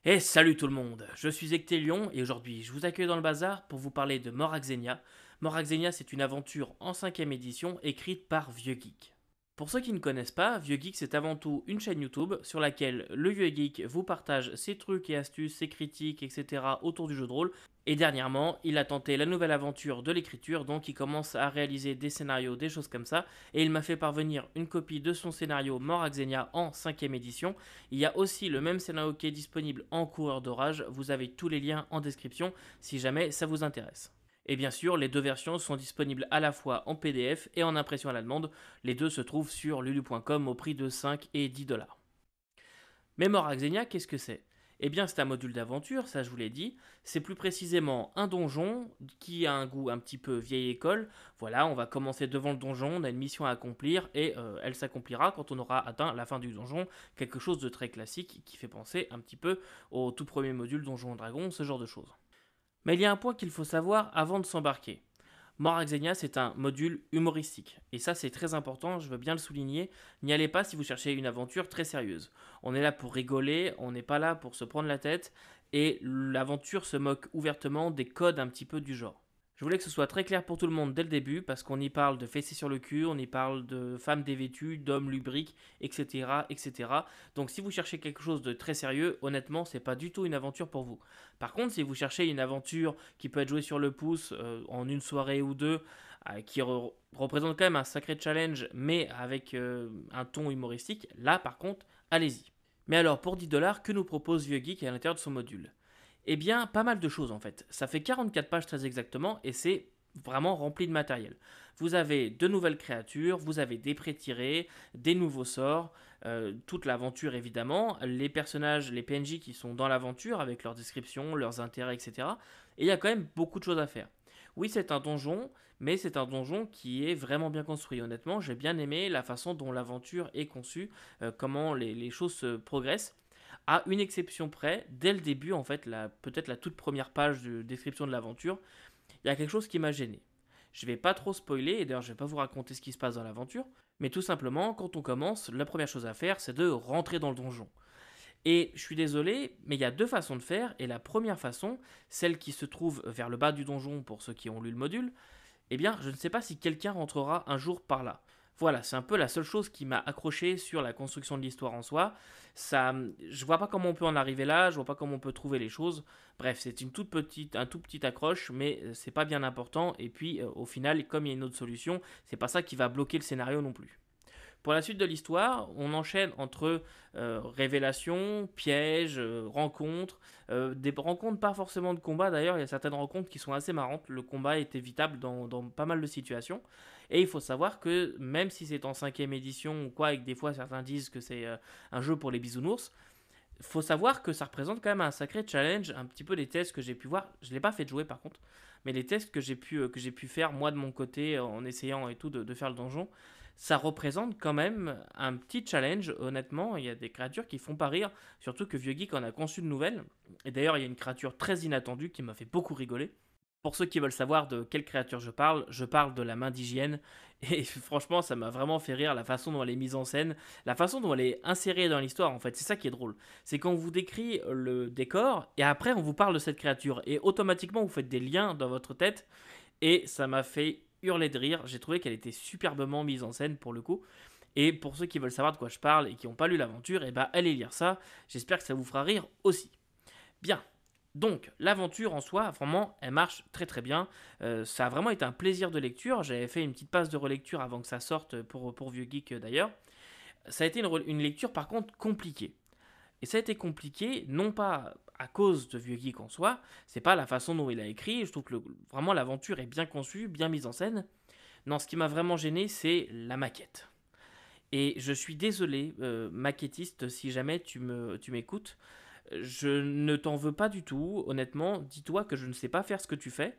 Et salut tout le monde, je suis Ectélion et aujourd'hui je vous accueille dans le bazar pour vous parler de Mort Xenia. Mort Xenia, c'est une aventure en 5ème édition écrite par Vieux Geek. Pour ceux qui ne connaissent pas, Vieux Geek c'est avant tout une chaîne YouTube sur laquelle le Vieux Geek vous partage ses trucs et astuces, ses critiques, etc. autour du jeu de rôle. Et dernièrement, il a tenté la nouvelle aventure de l'écriture, donc il commence à réaliser des scénarios, des choses comme ça, et il m'a fait parvenir une copie de son scénario Mort Xenia en 5ème édition. Il y a aussi le même scénario qui est disponible en coureur d'orage, vous avez tous les liens en description si jamais ça vous intéresse. Et bien sûr, les deux versions sont disponibles à la fois en PDF et en impression à la demande. Les deux se trouvent sur lulu.com au prix de 5 et 10 dollars. Mais Mort Xenia, qu'est-ce que c'est? Eh bien, c'est un module d'aventure, ça je vous l'ai dit. C'est plus précisément un donjon qui a un goût un petit peu vieille école. Voilà, on va commencer devant le donjon, on a une mission à accomplir et elle s'accomplira quand on aura atteint la fin du donjon. Quelque chose de très classique qui fait penser un petit peu au tout premier module Donjon Dragon, ce genre de choses. Mais il y a un point qu'il faut savoir avant de s'embarquer. Mort Xenia, c'est un module humoristique. Et ça, c'est très important, je veux bien le souligner. N'y allez pas si vous cherchez une aventure très sérieuse. On est là pour rigoler, on n'est pas là pour se prendre la tête. Et l'aventure se moque ouvertement des codes un petit peu du genre. Je voulais que ce soit très clair pour tout le monde dès le début, parce qu'on y parle de fessées sur le cul, on y parle de femmes dévêtues, d'hommes lubriques, etc., etc. Donc si vous cherchez quelque chose de très sérieux, honnêtement, c'est pas du tout une aventure pour vous. Par contre, si vous cherchez une aventure qui peut être jouée sur le pouce en une soirée ou deux, qui représente quand même un sacré challenge, mais avec un ton humoristique, là par contre, allez-y. Mais alors, pour 10 dollars, que nous propose Vieux Geek à l'intérieur de son module? Eh bien, pas mal de choses en fait. Ça fait 44 pages très exactement et c'est vraiment rempli de matériel. Vous avez de nouvelles créatures, vous avez des pré-tirés, des nouveaux sorts, toute l'aventure évidemment, les personnages, les PNJ qui sont dans l'aventure avec leurs descriptions, leurs intérêts, etc. Et il y a quand même beaucoup de choses à faire. Oui, c'est un donjon, mais c'est un donjon qui est vraiment bien construit. Honnêtement, j'ai bien aimé la façon dont l'aventure est conçue, comment les choses se progressent. À une exception près, dès le début, en fait, peut-être la toute première page de description de l'aventure, il y a quelque chose qui m'a gêné. Je vais pas trop spoiler, et d'ailleurs je vais pas vous raconter ce qui se passe dans l'aventure, mais tout simplement, quand on commence, la première chose à faire, c'est de rentrer dans le donjon. Et je suis désolé, mais il y a deux façons de faire, et la première façon, celle qui se trouve vers le bas du donjon pour ceux qui ont lu le module, eh bien, je ne sais pas si quelqu'un rentrera un jour par là. Voilà, c'est un peu la seule chose qui m'a accroché sur la construction de l'histoire en soi. Ça, je vois pas comment on peut en arriver là, je vois pas comment on peut trouver les choses. Bref, c'est une toute petite, un tout petit accroche, mais c'est pas bien important. Et puis, au final, comme il y a une autre solution, c'est pas ça qui va bloquer le scénario non plus. Pour la suite de l'histoire, on enchaîne entre révélations, pièges, rencontres, des rencontres pas forcément de combat d'ailleurs, il y a certaines rencontres qui sont assez marrantes, le combat est évitable dans pas mal de situations, et il faut savoir que même si c'est en 5ème édition ou quoi, et que des fois certains disent que c'est un jeu pour les bisounours, il faut savoir que ça représente quand même un sacré challenge, un petit peu des tests que j'ai pu voir, je ne l'ai pas fait jouer par contre, mais les tests que j'ai pu faire moi de mon côté en essayant et tout de faire le donjon, ça représente quand même un petit challenge, honnêtement. Il y a des créatures qui font pas rire, surtout que Vieux Geek en a conçu de nouvelles. Et d'ailleurs, il y a une créature très inattendue qui m'a fait beaucoup rigoler. Pour ceux qui veulent savoir de quelle créature je parle de la main d'hygiène. Et franchement, ça m'a vraiment fait rire la façon dont elle est mise en scène, la façon dont elle est insérée dans l'histoire, en fait. C'est ça qui est drôle. C'est quand on vous décrit le décor, et après on vous parle de cette créature. Et automatiquement, vous faites des liens dans votre tête. Et ça m'a fait hurler de rire. J'ai trouvé qu'elle était superbement mise en scène pour le coup. Et pour ceux qui veulent savoir de quoi je parle et qui n'ont pas lu l'aventure, et bah allez lire ça. J'espère que ça vous fera rire aussi. Bien. Donc, l'aventure en soi, vraiment, elle marche très très bien. Ça a vraiment été un plaisir de lecture. J'avais fait une petite passe de relecture avant que ça sorte pour Vieux Geek d'ailleurs. Ça a été une lecture par contre compliquée. Et ça a été compliqué, non pas à cause de Vieux Geek en soi, c'est pas la façon dont il a écrit, je trouve que vraiment l'aventure est bien conçue, bien mise en scène. Non, ce qui m'a vraiment gêné, c'est la maquette. Et je suis désolé, maquettiste, si jamais tu m'écoutes, je ne t'en veux pas du tout, honnêtement, dis-toi que je ne sais pas faire ce que tu fais,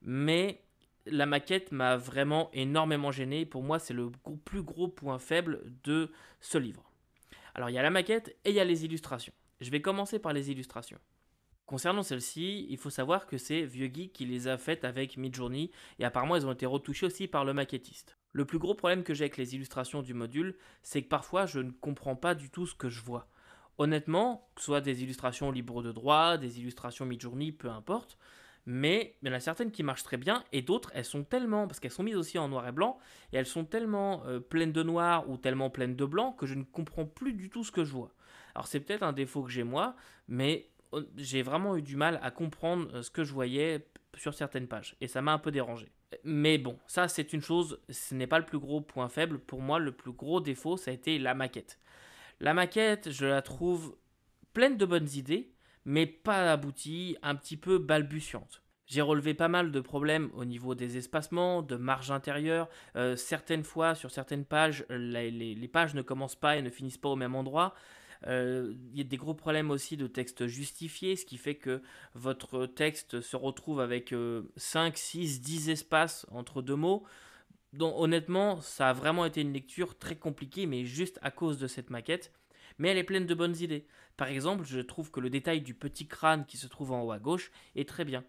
mais la maquette m'a vraiment énormément gêné, pour moi c'est le plus gros point faible de ce livre. Alors il y a la maquette et il y a les illustrations. Je vais commencer par les illustrations. Concernant celles-ci, il faut savoir que c'est Vieux Geek qui les a faites avec Midjourney et apparemment elles ont été retouchées aussi par le maquettiste. Le plus gros problème que j'ai avec les illustrations du module, c'est que parfois je ne comprends pas du tout ce que je vois. Honnêtement, que ce soit des illustrations libres de droit, des illustrations Midjourney, peu importe, mais il y en a certaines qui marchent très bien et d'autres, elles sont tellement, parce qu'elles sont mises aussi en noir et blanc, et elles sont tellement pleines de noir ou tellement pleines de blanc que je ne comprends plus du tout ce que je vois. Alors c'est peut-être un défaut que j'ai moi, mais j'ai vraiment eu du mal à comprendre ce que je voyais sur certaines pages, et ça m'a un peu dérangé. Mais bon, ça c'est une chose, ce n'est pas le plus gros point faible. Pour moi, le plus gros défaut, ça a été la maquette. La maquette, je la trouve pleine de bonnes idées, mais pas aboutie, un petit peu balbutiante. J'ai relevé pas mal de problèmes au niveau des espacements, de marge intérieure. Certaines fois, sur certaines pages, les pages ne commencent pas et ne finissent pas au même endroit. Il y a des gros problèmes aussi de texte justifié, ce qui fait que votre texte se retrouve avec 5, 6, 10 espaces entre deux mots. Donc honnêtement, ça a vraiment été une lecture très compliquée, mais juste à cause de cette maquette. Mais elle est pleine de bonnes idées. Par exemple, je trouve que le détail du petit crâne qui se trouve en haut à gauche est très bien.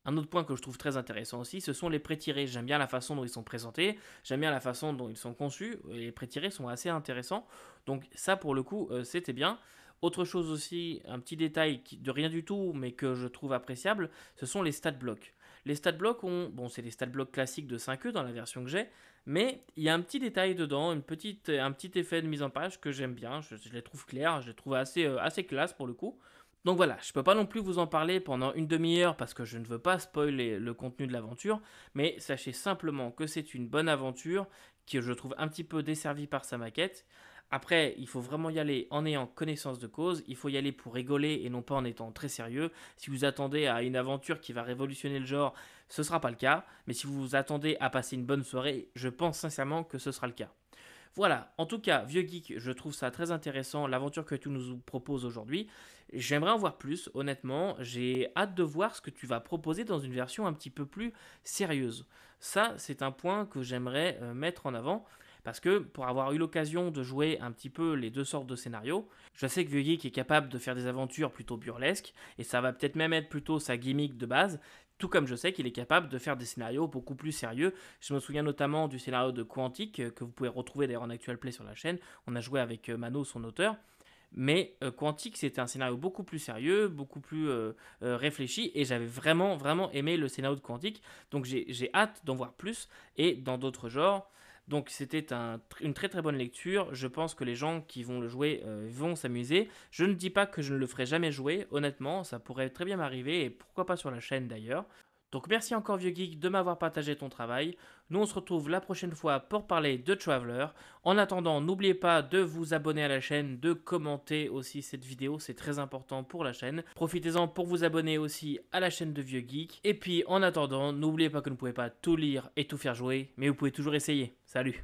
Un autre point que je trouve très intéressant aussi, ce sont les pré-tirés. J'aime bien la façon dont ils sont présentés, j'aime bien la façon dont ils sont conçus. Les pré-tirés sont assez intéressants. Donc ça, pour le coup, c'était bien. Autre chose aussi, un petit détail de rien du tout, mais que je trouve appréciable, ce sont les stat blocks. Les stat blocks c'est les stat blocks classiques de 5e dans la version que j'ai, mais il y a un petit détail dedans, un petit effet de mise en page que j'aime bien. Je les trouve clairs, je les trouve assez classe pour le coup. Donc voilà, je peux pas non plus vous en parler pendant une demi-heure parce que je ne veux pas spoiler le contenu de l'aventure, mais sachez simplement que c'est une bonne aventure que je trouve un petit peu desservie par sa maquette. Après, il faut vraiment y aller en ayant connaissance de cause, il faut y aller pour rigoler et non pas en étant très sérieux. Si vous attendez à une aventure qui va révolutionner le genre, ce ne sera pas le cas, mais si vous vous attendez à passer une bonne soirée, je pense sincèrement que ce sera le cas. Voilà, en tout cas, Vieux Geek, je trouve ça très intéressant, l'aventure que tu nous proposes aujourd'hui. J'aimerais en voir plus, honnêtement. J'ai hâte de voir ce que tu vas proposer dans une version un petit peu plus sérieuse. Ça, c'est un point que j'aimerais mettre en avant. Parce que pour avoir eu l'occasion de jouer un petit peu les deux sortes de scénarios, je sais que Vieux Geek est capable de faire des aventures plutôt burlesques, et ça va peut-être même être plutôt sa gimmick de base, tout comme je sais qu'il est capable de faire des scénarios beaucoup plus sérieux. Je me souviens notamment du scénario de Quantique, que vous pouvez retrouver d'ailleurs en actual play sur la chaîne. On a joué avec Mano, son auteur. Mais Quantique, c'était un scénario beaucoup plus sérieux, beaucoup plus réfléchi, et j'avais vraiment, vraiment aimé le scénario de Quantique. Donc j'ai hâte d'en voir plus, et dans d'autres genres. Donc c'était une très très bonne lecture. Je pense que les gens qui vont le jouer vont s'amuser. Je ne dis pas que je ne le ferai jamais jouer, honnêtement, ça pourrait très bien m'arriver, et pourquoi pas sur la chaîne d'ailleurs. Donc merci encore Vieux Geek de m'avoir partagé ton travail. Nous on se retrouve la prochaine fois pour parler de Traveler. En attendant, n'oubliez pas de vous abonner à la chaîne, de commenter aussi cette vidéo, c'est très important pour la chaîne. Profitez-en pour vous abonner aussi à la chaîne de Vieux Geek. Et puis en attendant, n'oubliez pas que vous ne pouvez pas tout lire et tout faire jouer, mais vous pouvez toujours essayer. Salut!